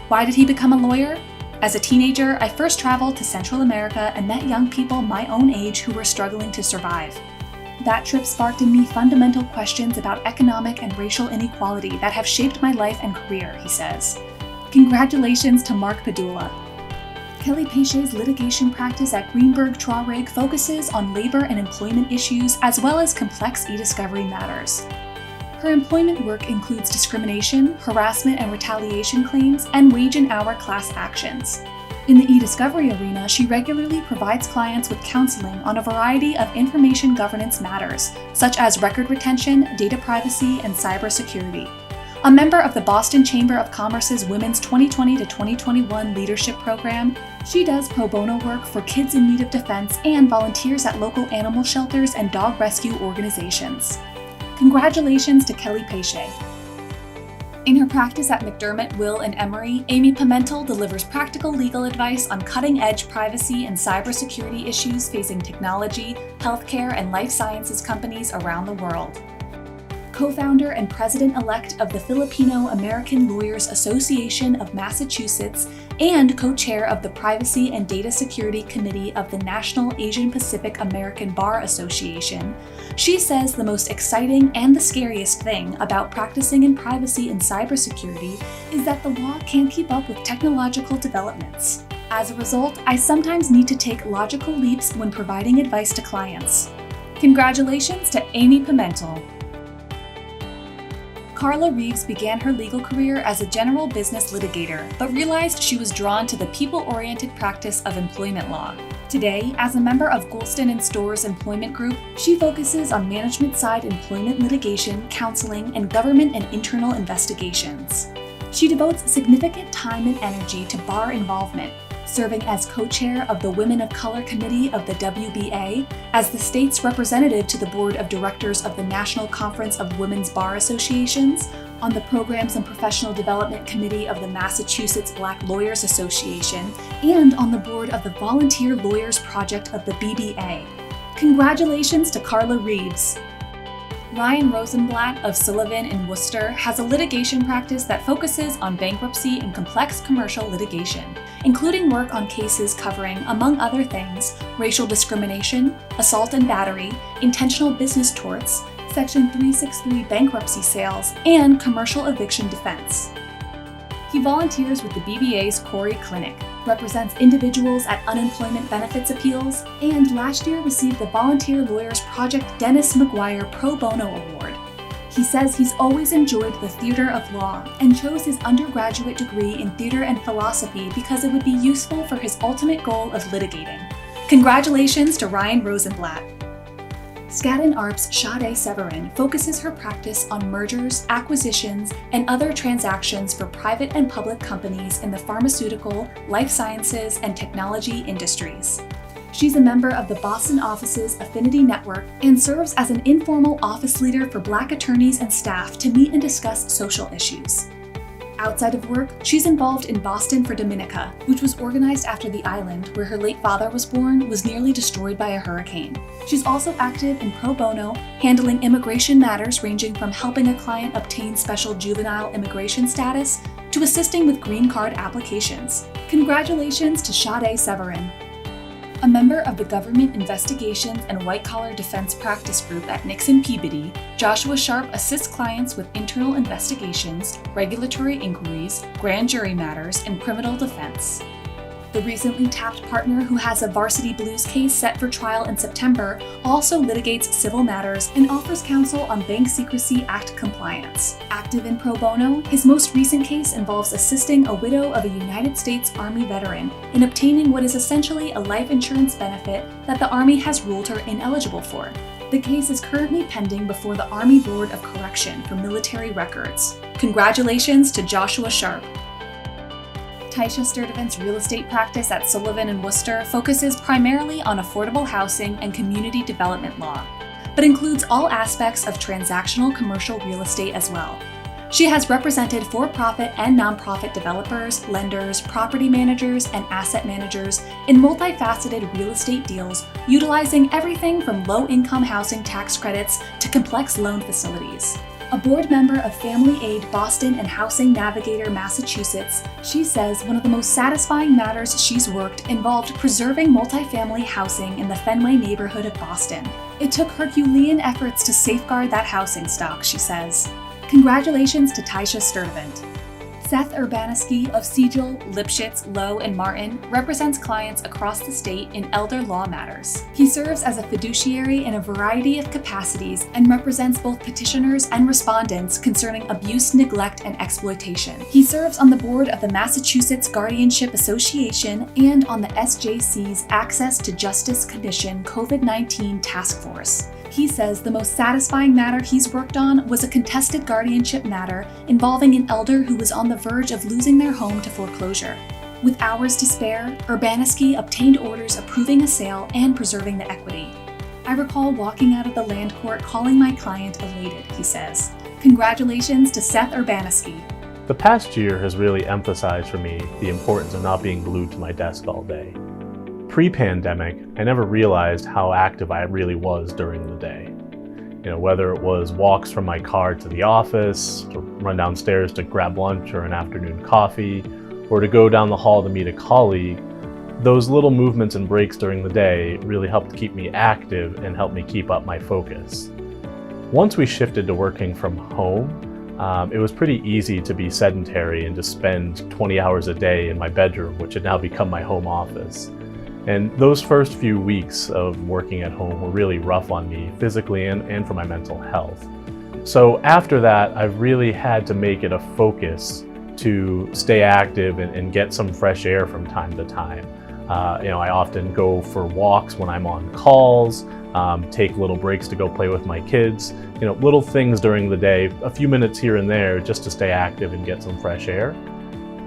Why did he become a lawyer? As a teenager, I first traveled to Central America and met young people my own age who were struggling to survive. That trip sparked in me fundamental questions about economic and racial inequality that have shaped my life and career, he says. Congratulations to Mark Padula. Kelly Pechet's litigation practice at Greenberg Traurig focuses on labor and employment issues as well as complex e-discovery matters. Her employment work includes discrimination, harassment and retaliation claims, and wage and hour class actions. In the e-discovery arena, she regularly provides clients with counseling on a variety of information governance matters, such as record retention, data privacy, and cybersecurity. A member of the Boston Chamber of Commerce's Women's 2020 to 2021 Leadership Program, she does pro bono work for kids in need of defense and volunteers at local animal shelters and dog rescue organizations. Congratulations to Kelly Pechet. In her practice at McDermott, Will & Emery, Amy Pimentel delivers practical legal advice on cutting-edge privacy and cybersecurity issues facing technology, healthcare, and life sciences companies around the world. Co-founder and president-elect of the Filipino-American Lawyers Association of Massachusetts and co-chair of the Privacy and Data Security Committee of the National Asian Pacific American Bar Association, she says the most exciting and the scariest thing about practicing in privacy and cybersecurity is that the law can't keep up with technological developments. As a result, I sometimes need to take logical leaps when providing advice to clients. Congratulations to Amy Pimentel. Carla Reeves began her legal career as a general business litigator, but realized she was drawn to the people-oriented practice of employment law. Today, as a member of Goulston & Storrs Employment Group, she focuses on management-side employment litigation, counseling, and government and internal investigations. She devotes significant time and energy to bar involvement, serving as co-chair of the Women of Color Committee of the WBA, as the state's representative to the Board of Directors of the National Conference of Women's Bar Associations, on the Programs and Professional Development Committee of the Massachusetts Black Lawyers Association, and on the board of the Volunteer Lawyers Project of the BBA. Congratulations to Carla Reeves. Ryan Rosenblatt of Sullivan in Worcester has a litigation practice that focuses on bankruptcy and complex commercial litigation, including work on cases covering, among other things, racial discrimination, assault and battery, intentional business torts, Section 363 bankruptcy sales, and commercial eviction defense. He volunteers with the BBA's Corey Clinic, represents individuals at unemployment benefits appeals, and last year received the Volunteer Lawyers Project Dennis McGuire Pro Bono Award. He says he's always enjoyed the theater of law and chose his undergraduate degree in theater and philosophy because it would be useful for his ultimate goal of litigating. Congratulations to Ryan Rosenblatt. Skadden Arps Sade Severin focuses her practice on mergers, acquisitions, and other transactions for private and public companies in the pharmaceutical, life sciences, and technology industries. She's a member of the Boston office's Affinity Network and serves as an informal office leader for Black attorneys and staff to meet and discuss social issues. Outside of work, she's involved in Boston for Dominica, which was organized after the island, where her late father was born, was nearly destroyed by a hurricane. She's also active in pro bono, handling immigration matters ranging from helping a client obtain special juvenile immigration status to assisting with green card applications. Congratulations to Sade Severin. A member of the Government Investigations and White Collar Defense Practice Group at Nixon Peabody, Joshua Sharp assists clients with internal investigations, regulatory inquiries, grand jury matters, and criminal defense. The recently tapped partner who has a Varsity Blues case set for trial in September also litigates civil matters and offers counsel on Bank Secrecy Act compliance. Active in pro bono, his most recent case involves assisting a widow of a United States Army veteran in obtaining what is essentially a life insurance benefit that the Army has ruled her ineligible for. The case is currently pending before the Army Board of Correction for Military Records. Congratulations to Joshua Sharp. Taisha Sturdivant's real estate practice at Sullivan in Worcester focuses primarily on affordable housing and community development law, but includes all aspects of transactional commercial real estate as well. She has represented for-profit and nonprofit developers, lenders, property managers, and asset managers in multifaceted real estate deals, utilizing everything from low-income housing tax credits to complex loan facilities. A board member of Family Aid Boston and Housing Navigator Massachusetts, she says one of the most satisfying matters she's worked involved preserving multifamily housing in the Fenway neighborhood of Boston. It took Herculean efforts to safeguard that housing stock, she says. Congratulations to Taisha Sturdivant. Seth Urbanowski of Siegel, Lipschitz, Lowe, and Martin represents clients across the state in elder law matters. He serves as a fiduciary in a variety of capacities and represents both petitioners and respondents concerning abuse, neglect, and exploitation. He serves on the board of the Massachusetts Guardianship Association and on the SJC's Access to Justice Commission COVID-19 Task Force. He says the most satisfying matter he's worked on was a contested guardianship matter involving an elder who was on the verge of losing their home to foreclosure. With hours to spare, Urbanowski obtained orders approving a sale and preserving the equity. I recall walking out of the land court calling my client elated, he says. Congratulations to Seth Urbanowski. The past year has really emphasized for me the importance of not being glued to my desk all day. Pre-pandemic, I never realized how active I really was during the day. Whether it was walks from my car to the office, to run downstairs to grab lunch or an afternoon coffee, or to go down the hall to meet a colleague, those little movements and breaks during the day really helped keep me active and helped me keep up my focus. Once we shifted to working from home, it was pretty easy to be sedentary and to spend 20 hours a day in my bedroom, which had now become my home office. And those first few weeks of working at home were really rough on me, physically and for my mental health. So after that, I've really had to make it a focus to stay active and get some fresh air from time to time. I often go for walks when I'm on calls, take little breaks to go play with my kids, little things during the day, a few minutes here and there just to stay active and get some fresh air.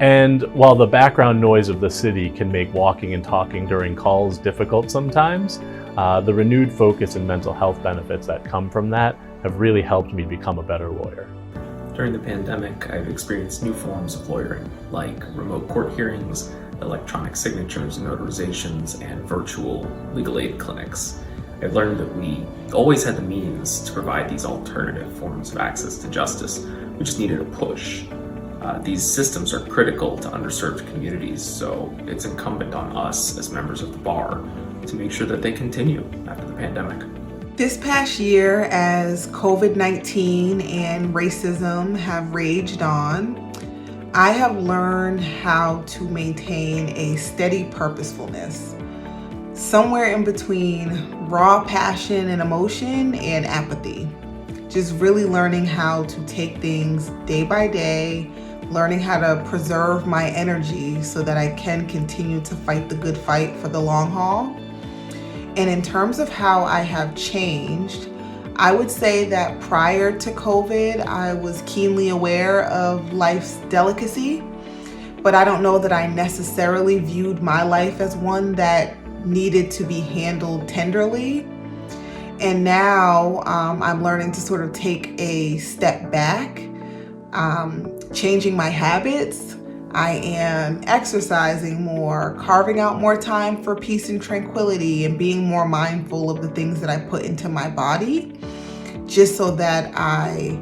And while the background noise of the city can make walking and talking during calls difficult sometimes, the renewed focus and mental health benefits that come from that have really helped me become a better lawyer. During the pandemic, I've experienced new forms of lawyering, like remote court hearings, electronic signatures, notarizations, and virtual legal aid clinics. I've learned that we always had the means to provide these alternative forms of access to justice. We just needed a push. These systems are critical to underserved communities, so it's incumbent on us as members of the bar to make sure that they continue after the pandemic. This past year, as COVID-19 and racism have raged on, I have learned how to maintain a steady purposefulness, somewhere in between raw passion and emotion and apathy. Just really learning how to take things day by day, learning how to preserve my energy so that I can continue to fight the good fight for the long haul. And in terms of how I have changed, I would say that prior to COVID, I was keenly aware of life's delicacy, but I don't know that I necessarily viewed my life as one that needed to be handled tenderly. And now I'm learning to sort of take a step back, changing my habits. I am exercising more, carving out more time for peace and tranquility, and being more mindful of the things that I put into my body, just so that I,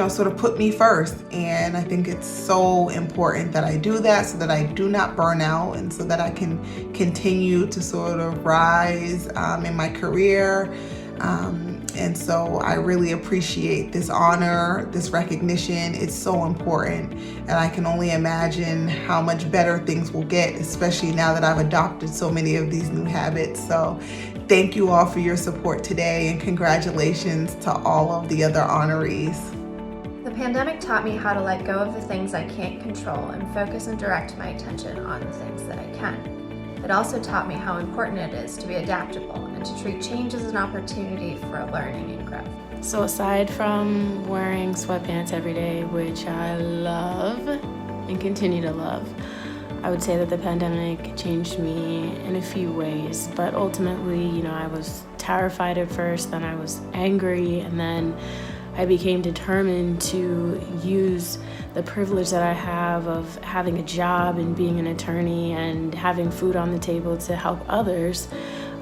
sort of put me first. And I think it's so important that I do that so that I do not burn out and so that I can continue to sort of rise in my career. And so I really appreciate this honor, this recognition. It's so important. And I can only imagine how much better things will get, especially now that I've adopted so many of these new habits. So thank you all for your support today, and congratulations to all of the other honorees. The pandemic taught me how to let go of the things I can't control and focus and direct my attention on the things that I can. It also taught me how important it is to be adaptable and to treat change as an opportunity for learning and growth. So aside from wearing sweatpants every day, which I love and continue to love, I would say that the pandemic changed me in a few ways. But ultimately, I was terrified at first, then I was angry, and then I became determined to use the privilege that I have of having a job and being an attorney and having food on the table to help others,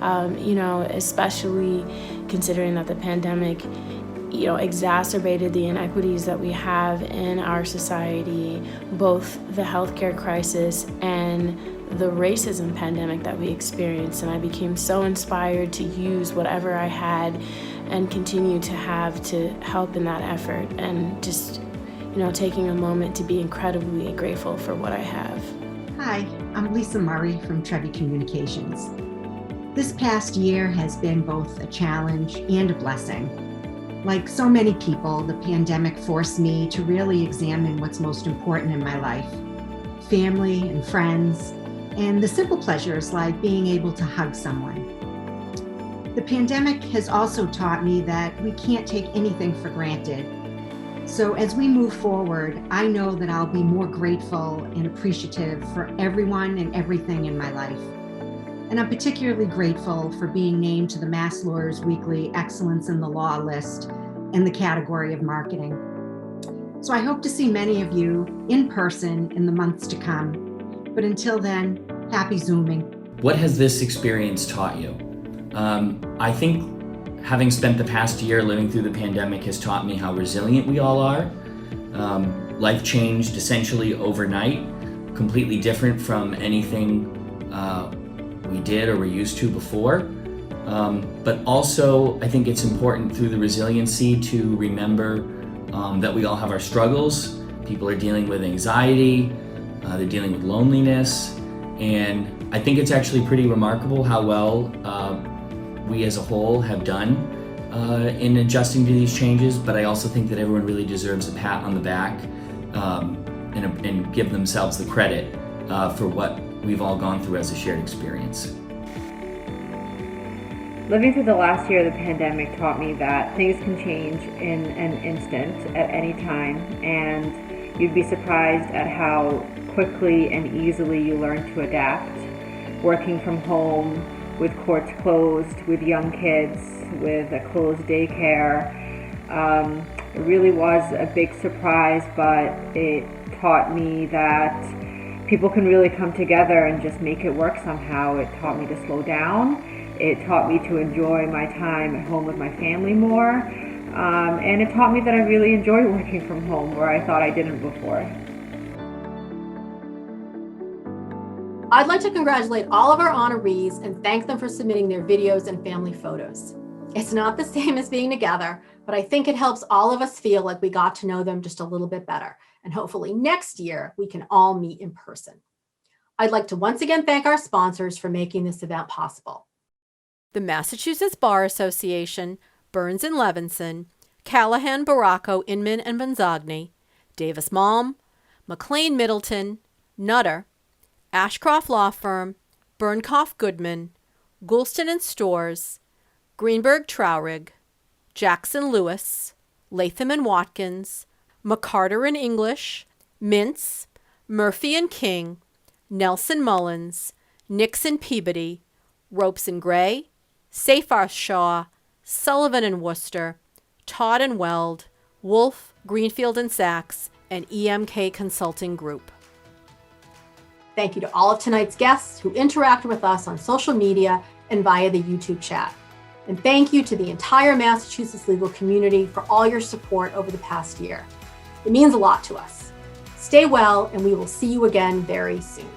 especially considering that the pandemic, exacerbated the inequities that we have in our society, both the healthcare crisis and the racism pandemic that we experienced. And I became so inspired to use whatever I had and continue to have to help in that effort, and just, taking a moment to be incredibly grateful for what I have. Hi, I'm Lisa Murray from Trevi Communications. This past year has been both a challenge and a blessing. Like so many people, the pandemic forced me to really examine what's most important in my life: family and friends, and the simple pleasures like being able to hug someone. The pandemic has also taught me that we can't take anything for granted. So as we move forward, I know that I'll be more grateful and appreciative for everyone and everything in my life. And I'm particularly grateful for being named to the Mass Lawyers Weekly Excellence in the Law list in the category of marketing. So I hope to see many of you in person in the months to come. But until then, happy Zooming. What has this experience taught you? I think having spent the past year living through the pandemic has taught me how resilient we all are. Life changed essentially overnight, completely different from anything we did or were used to before. But also, I think it's important through the resiliency to remember that we all have our struggles. People are dealing with anxiety, they're dealing with loneliness, and I think it's actually pretty remarkable how well we as a whole have done in adjusting to these changes, but I also think that everyone really deserves a pat on the back and give themselves the credit for what we've all gone through as a shared experience. Living through the last year of the pandemic taught me that things can change in an instant at any time, and You'd be surprised at how quickly and easily you learn to adapt. Working from home, with courts closed, with young kids, with a closed daycare. It really was a big surprise, but it taught me that people can really come together and just make it work somehow. It taught me to slow down. It taught me to enjoy my time at home with my family more. And it taught me that I really enjoy working from home where I thought I didn't before. I'd like to congratulate all of our honorees and thank them for submitting their videos and family photos. It's not the same as being together, but I think it helps all of us feel like we got to know them just a little bit better. And hopefully next year we can all meet in person. I'd like to once again thank our sponsors for making this event possible. The Massachusetts Bar Association, Burns and Levinson, Callahan, Baracco, Inman and Bonzogny, Davis Malm, McLean Middleton, Nutter, Ashcroft Law Firm, Burnkoff Goodman, Goulston and Storrs, Greenberg Traurig, Jackson Lewis, Latham and Watkins, McCarter and English, Mintz, Murphy and King, Nelson Mullins, Nixon Peabody, Ropes and Gray, Safar Shaw, Sullivan and Worcester, Todd and Weld, Wolf, Greenfield and Sachs, and EMK Consulting Group. Thank you to all of tonight's guests who interacted with us on social media and via the YouTube chat. And thank you to the entire Massachusetts legal community for all your support over the past year. It means a lot to us. Stay well, and we will see you again very soon.